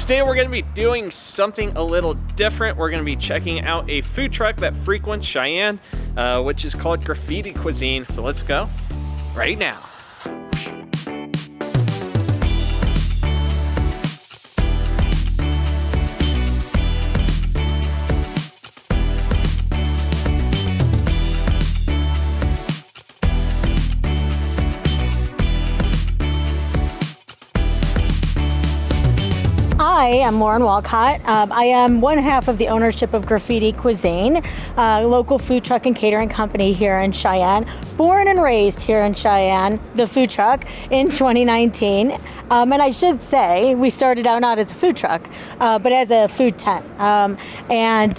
Today we're going to be doing something a little different. We're going to be checking out a food truck that frequents Cheyenne, which is called Graffiti Cuisine. So let's go right now. Hi, I'm Lauren Walcott. I am one half of the ownership of Graffiti Cuisine, a local food truck and catering company here in Cheyenne. Born and raised here in Cheyenne, the food truck, in 2019. And I should say, we started out not as a food truck, but as a food tent. In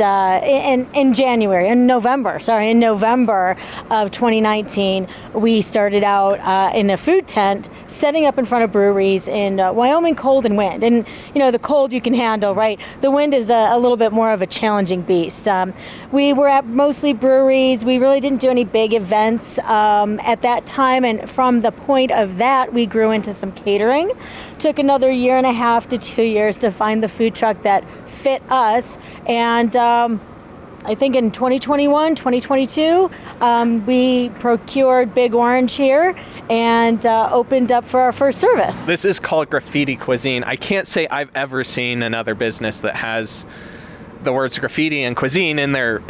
November of 2019, we started out in a food tent, setting up in front of breweries in Wyoming, cold and wind. And, you know, the cold you can handle, right? The wind is a little bit more of a challenging beast. We were at mostly breweries. We really didn't do any big events at that time. And from the point of that, we grew into some catering. Took another 1.5 to 2 years to find the food truck that fit us. And I think in 2021, 2022, we procured Big Orange here and opened up for our first service. This is called Graffiti Cuisine. I can't say I've ever seen another business that has the words graffiti and cuisine in their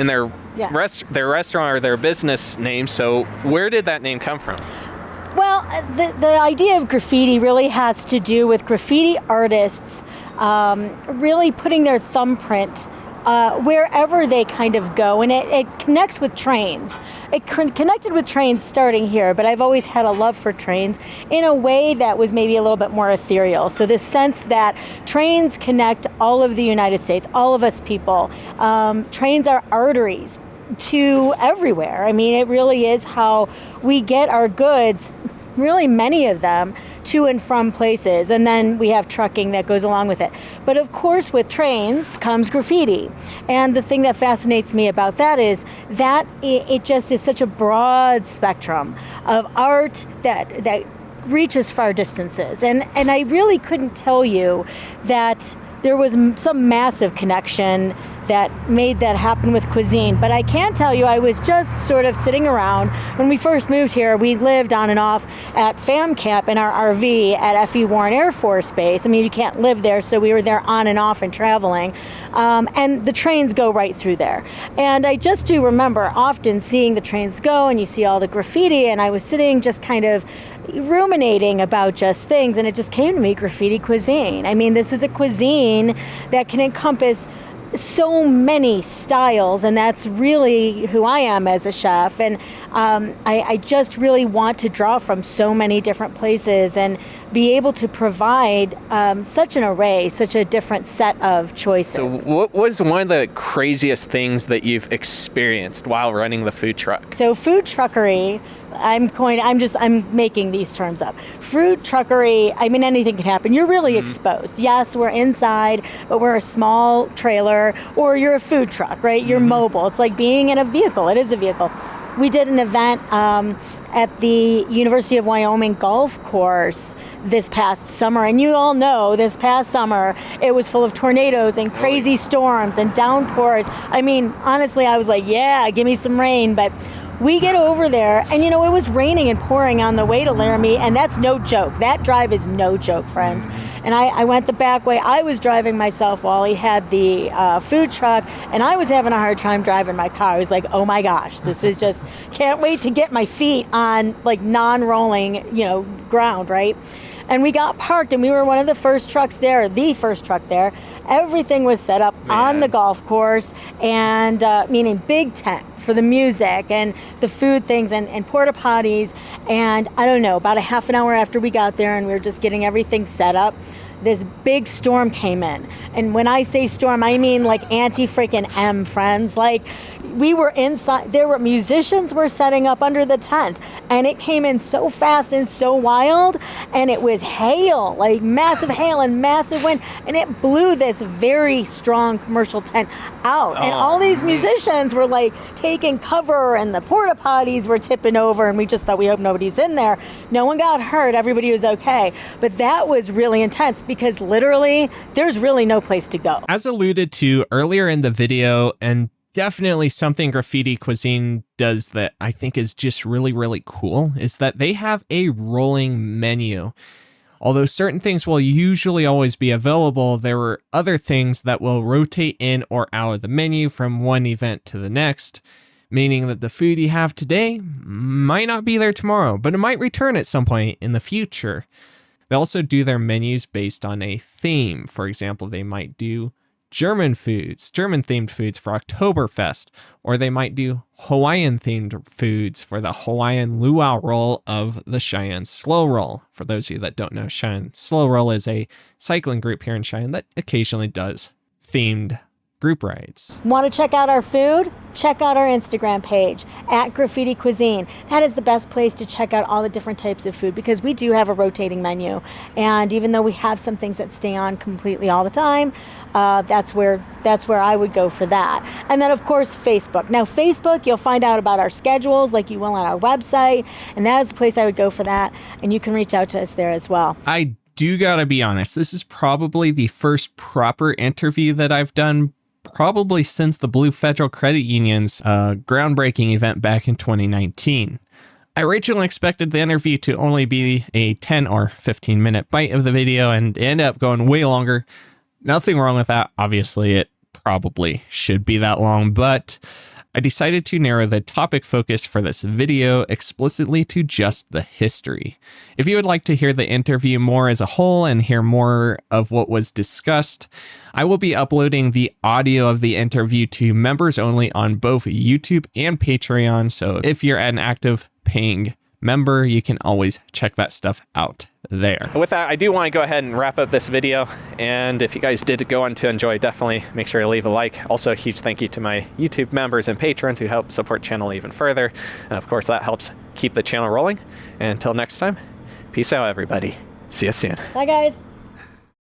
restaurant or their business name. So where did that name come from? Well, the idea of graffiti really has to do with graffiti artists really putting their thumbprint wherever they kind of go, and it connects with trains. It connected with trains starting here, but I've always had a love for trains in a way that was maybe a little bit more ethereal. So this sense that trains connect all of the United States, all of us people. Trains are arteries to everywhere. I mean, it really is how we get our goods, really many of them, to and from places. And then we have trucking that goes along with it. But of course, with trains comes graffiti. And the thing that fascinates me about that is that it just is such a broad spectrum of art that reaches far distances. And I really couldn't tell you that there was some massive connection that made that happen with cuisine. But I can tell you, I was just sort of sitting around. When we first moved here, we lived on and off at Fam Camp in our RV at F.E. Warren Air Force Base. I mean, you can't live there, so we were there on and off and traveling. And the trains go right through there. And I just do remember often seeing the trains go, and you see all the graffiti, and I was sitting just kind of ruminating about just things, and it just came to me, Graffiti Cuisine. I mean, this is a cuisine that can encompass so many styles, and that's really who I am as a chef. And I just really want to draw from so many different places and be able to provide such an array, such a different set of choices. So what was one of the craziest things that you've experienced while running the food truck? So food truckery, I'm making these terms up. Food truckery, I mean, anything can happen. You're really exposed. Yes, we're inside, but we're a small trailer, or you're a food truck, right? You're mobile. It's like being in a vehicle. It is a vehicle. We did an event at the University of Wyoming golf course this past summer, and you all know this past summer it was full of tornadoes and crazy storms and downpours. I mean, honestly, I was like, yeah, give me some rain. But we get over there, and you know, it was raining and pouring on the way to Laramie, and that's no joke. That drive is no joke, friends. And I went the back way. I was driving myself while he had the food truck, and I was having a hard time driving my car. I was like, oh my gosh, this is just, can't wait to get my feet on like non-rolling, ground, right? And we got parked, and we were one of the first trucks there, the first truck there. Everything was set up on the golf course, and meaning big tent for the music and the food things and porta potties. And I don't know, about a half an hour after we got there and we were just getting everything set up, this big storm came in. And when I say storm, I mean like anti-freaking M, friends. Like we were inside, musicians were setting up under the tent, and it came in so fast and so wild, and it was hail, like massive hail and massive wind, and it blew this very strong commercial tent out. And all these musicians were like taking cover, and the porta potties were tipping over, and we just thought, we hope nobody's in there. No one got hurt, everybody was okay. But that was really intense because literally there's really no place to go. As alluded to earlier in the video, and definitely something Graffiti Cuisine does that I think is just really, really cool, is that they have a rolling menu. Although certain things will usually always be available, there are other things that will rotate in or out of the menu from one event to the next, meaning that the food you have today might not be there tomorrow, but it might return at some point in the future. They also do their menus based on a theme. For example, they might do German themed foods for Oktoberfest, or they might do Hawaiian themed foods for the Hawaiian luau roll of the Cheyenne Slow Roll. For those of you that don't know, Cheyenne Slow Roll is a cycling group here in Cheyenne that occasionally does themed group rides. Want to check out our food? Check out our Instagram page at Graffiti Cuisine. That is the best place to check out all the different types of food, because we do have a rotating menu. And even though we have some things that stay on completely all the time, that's where I would go for that. And then, of course, Facebook. Now, Facebook, you'll find out about our schedules like you will on our website, and that is the place I would go for that. And you can reach out to us there as well. I do gotta be honest, this is probably the first proper interview that I've done probably since the Blue Federal Credit Union's groundbreaking event back in 2019. I originally expected the interview to only be a 10 or 15 minute bite of the video, and it ended up going way longer. Nothing wrong with that. Obviously, it probably should be that long, but I decided to narrow the topic focus for this video explicitly to just the history. If you would like to hear the interview more as a whole and hear more of what was discussed, I will be uploading the audio of the interview to members only on both YouTube and Patreon, so if you're an active paying member, you can always check that stuff out there. With that, I do want to go ahead and wrap up this video, and if you guys did go on to enjoy, definitely make sure to leave a like. Also, a huge thank you to my YouTube members and patrons who help support the channel even further, and of course that helps keep the channel rolling. And until next time, peace out everybody. See you soon. Bye guys.